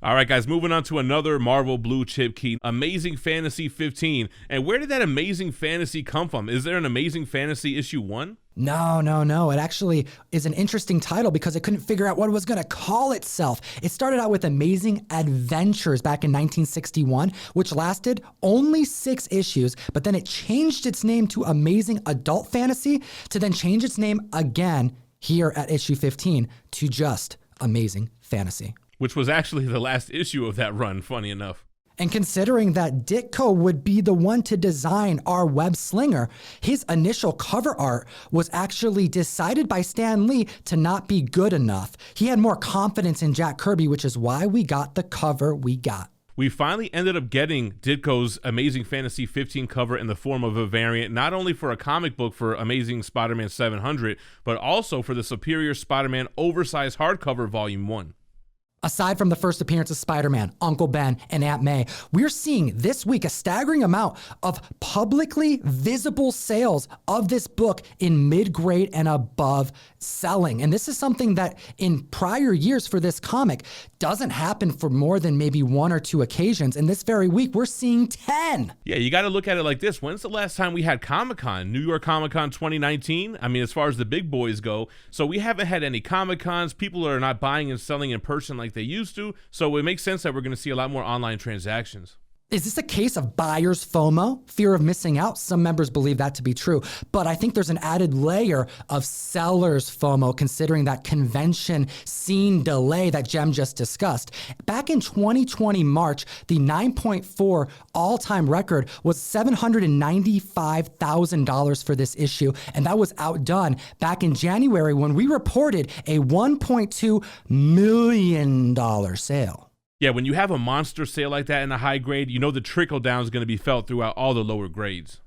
All right, guys, moving on to another Marvel blue chip key, Amazing Fantasy 15. And where did that Amazing Fantasy come from? Is there an Amazing Fantasy issue 1? No. It actually is an interesting title because it couldn't figure out what it was going to call itself. It started out with Amazing Adventures back in 1961, which lasted only 6 issues, but then it changed its name to Amazing Adult Fantasy to then change its name again here at issue 15 to just Amazing Fantasy. Which was actually the last issue of that run, funny enough. And considering that Ditko would be the one to design our web slinger, his initial cover art was actually decided by Stan Lee to not be good enough. He had more confidence in Jack Kirby, which is why we got the cover we got. We finally ended up getting Ditko's Amazing Fantasy 15 cover in the form of a variant, not only for a comic book for Amazing Spider-Man 700, but also for the Superior Spider-Man Oversized Hardcover Volume 1. Aside from the first appearance of Spider-Man, Uncle Ben, and Aunt May, we're seeing this week a staggering amount of publicly visible sales of this book in mid-grade and above selling. And this is something that in prior years for this comic doesn't happen for more than maybe 1 or 2 occasions. And this very week, we're seeing 10. Yeah, you got to look at it like this. When's the last time we had Comic-Con? New York Comic-Con 2019? I mean, as far as the big boys go. So we haven't had any Comic-Cons. People are not buying and selling in person like they used to, so it makes sense that we're going to see a lot more online transactions. Is this a case of buyer's FOMO, fear of missing out? Some members believe that to be true, but I think there's an added layer of seller's FOMO considering that convention scene delay that Gem just discussed. Back in 2020 March, the 9.4 all-time record was $795,000 for this issue, and that was outdone back in January when we reported a $1.2 million sale. Yeah, when you have a monster sale like that in a high grade, you know the trickle down is going to be felt throughout all the lower grades.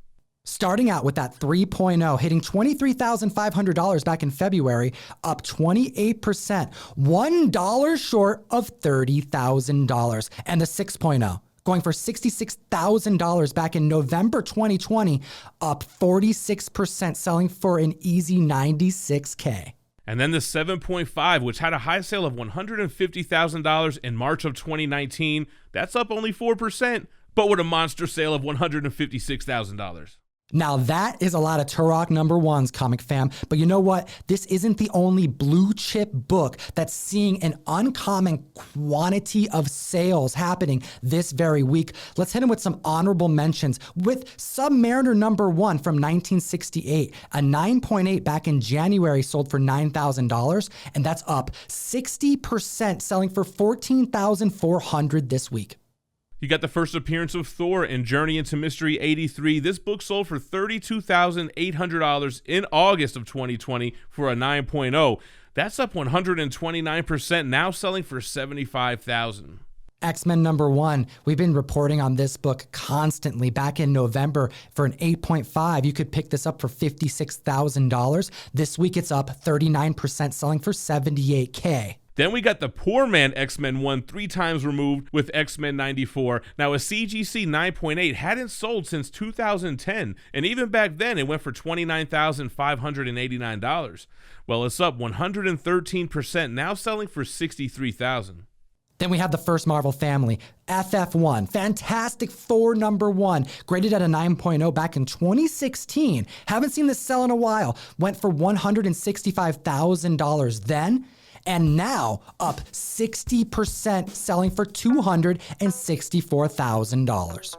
Starting out with that 3.0, hitting $23,500 back in February, up 28%, $1 short of $30,000. And the 6.0, going for $66,000 back in November 2020, up 46%, selling for an easy $96K. And then the 7.5, which had a high sale of $150,000 in March of 2019, that's up only 4%, but with a monster sale of $156,000. Now that is a lot of Turok #1s, comic fam, but you know what? This isn't the only blue chip book that's seeing an uncommon quantity of sales happening this very week. Let's hit him with some honorable mentions. With Submariner #1 from 1968, a 9.8 back in January sold for $9,000, and that's up 60%, selling for $14,400 this week. You got the first appearance of Thor in Journey into Mystery 83. This book sold for $32,800 in August of 2020 for a 9.0. That's up 129%, now selling for $75,000. X-Men #1, we've been reporting on this book constantly. Back in November for an 8.5, you could pick this up for $56,000. This week it's up 39%, selling for $78K. Then we got the Poor Man X-Men 1 3 times removed with X-Men 94. Now a CGC 9.8 hadn't sold since 2010, and even back then it went for $29,589. Well, it's up 113%, now selling for $63,000. Then we have the first Marvel family, FF1, Fantastic Thor #1, graded at a 9.0 back in 2016. Haven't seen this sell in a while. Went for $165,000 then, and now up 60%, selling for $264,000.